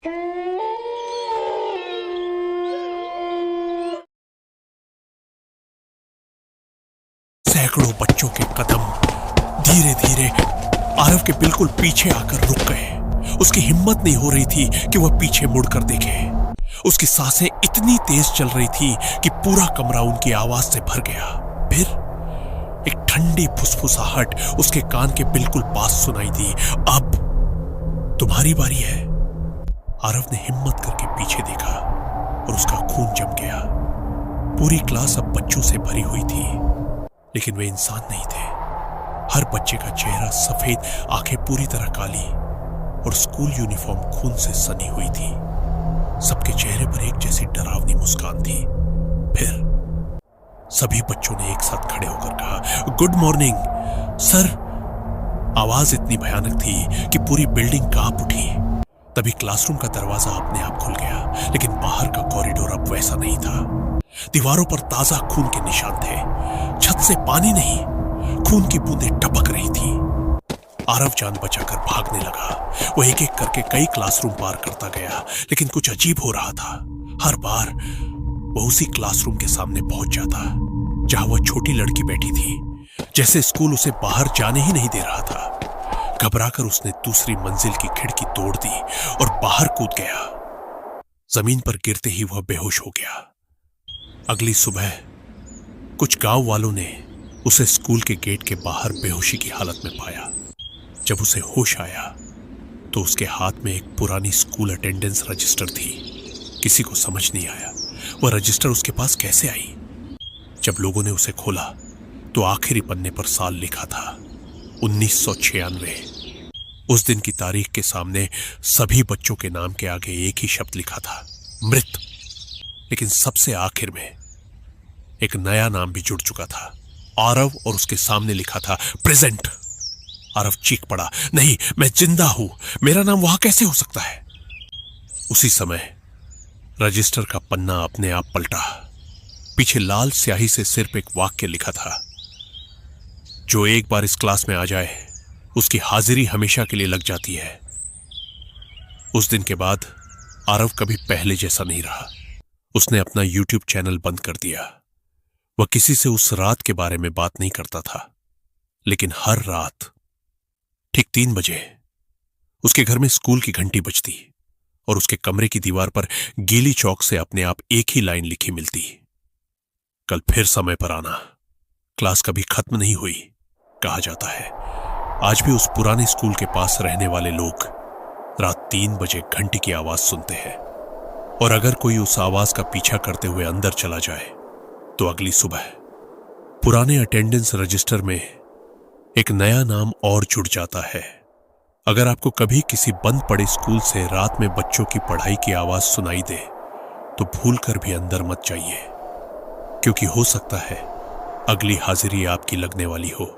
सैकड़ों बच्चों के कदम धीरे धीरे आरव के बिल्कुल पीछे आकर रुक गए। उसकी हिम्मत नहीं हो रही थी कि वह पीछे मुड़कर देखे। उसकी सांसें इतनी तेज चल रही थी कि पूरा कमरा उनकी आवाज से भर गया। फिर एक ठंडी फुसफुसाहट उसके कान के बिल्कुल पास सुनाई दी। अब तुम्हारी बारी है। आरव ने हिम्मत करके पीछे देखा और उसका खून जम गया। पूरी क्लास अब बच्चों से भरी हुई थी, लेकिन वे इंसान नहीं थे। हर बच्चे का चेहरा सफेद, आंखें पूरी तरह काली और स्कूल यूनिफॉर्म खून से सनी हुई थी। सबके चेहरे पर एक जैसी डरावनी मुस्कान थी। फिर सभी बच्चों ने एक साथ खड़े होकर कहा, गुड मॉर्निंग सर। आवाज इतनी भयानक थी कि पूरी बिल्डिंग कांप उठी। तभी क्लासरूम का दरवाजा अपने आप खुल गया, लेकिन बाहर का कॉरिडोर अब वैसा नहीं था। दीवारों पर ताजा खून के निशान थे। छत से पानी नहीं, खून की बूंदें टपक रही थी। आरव जान बचाकर भागने लगा। वह एक एक करके कई क्लासरूम पार करता गया, लेकिन कुछ अजीब हो रहा था। हर बार वह उसी क्लासरूम के सामने पहुंच जाता जहां वह छोटी लड़की बैठी थी, जैसे स्कूल उसे बाहर जाने ही नहीं दे रहा था। घबराकर उसने दूसरी मंजिल की खिड़की तोड़ दी और बाहर कूद गया। जमीन पर गिरते ही वह बेहोश हो गया। अगली सुबह कुछ गांव वालों ने उसे स्कूल के गेट के बाहर बेहोशी की हालत में पाया। जब उसे होश आया तो उसके हाथ में एक पुरानी स्कूल अटेंडेंस रजिस्टर थी। किसी को समझ नहीं आया वह रजिस्टर उसके पास कैसे आई। जब लोगों ने उसे खोला तो आखिरी पन्ने पर साल लिखा था 1996। उस दिन की तारीख के सामने सभी बच्चों के नाम के आगे एक ही शब्द लिखा था, मृत। लेकिन सबसे आखिर में एक नया नाम भी जुड़ चुका था, आरव, और उसके सामने लिखा था प्रेजेंट। आरव चीख पड़ा, नहीं, मैं जिंदा हूं, मेरा नाम वहां कैसे हो सकता है। उसी समय रजिस्टर का पन्ना अपने आप पलटा। पीछे लाल स्याही से सिर्फ एक वाक्य लिखा था, जो एक बार इस क्लास में आ जाए उसकी हाजिरी हमेशा के लिए लग जाती है। उस दिन के बाद आरव कभी पहले जैसा नहीं रहा। उसने अपना YouTube चैनल बंद कर दिया। वह किसी से उस रात के बारे में बात नहीं करता था, लेकिन हर रात ठीक 3 बजे उसके घर में स्कूल की घंटी बजती और उसके कमरे की दीवार पर गीली चौक से अपने आप एक ही लाइन लिखी मिलती, कल फिर समय पर आना, क्लास कभी खत्म नहीं हुई। कहा जाता है आज भी उस पुराने स्कूल के पास रहने वाले लोग रात 3 बजे घंटी की आवाज सुनते हैं, और अगर कोई उस आवाज का पीछा करते हुए अंदर चला जाए तो अगली सुबह पुराने अटेंडेंस रजिस्टर में एक नया नाम और जुड़ जाता है। अगर आपको कभी किसी बंद पड़े स्कूल से रात में बच्चों की पढ़ाई की आवाज सुनाई दे तो भूलकर भी अंदर मत जाइए, क्योंकि हो सकता है अगली हाजिरी आपकी लगने वाली हो।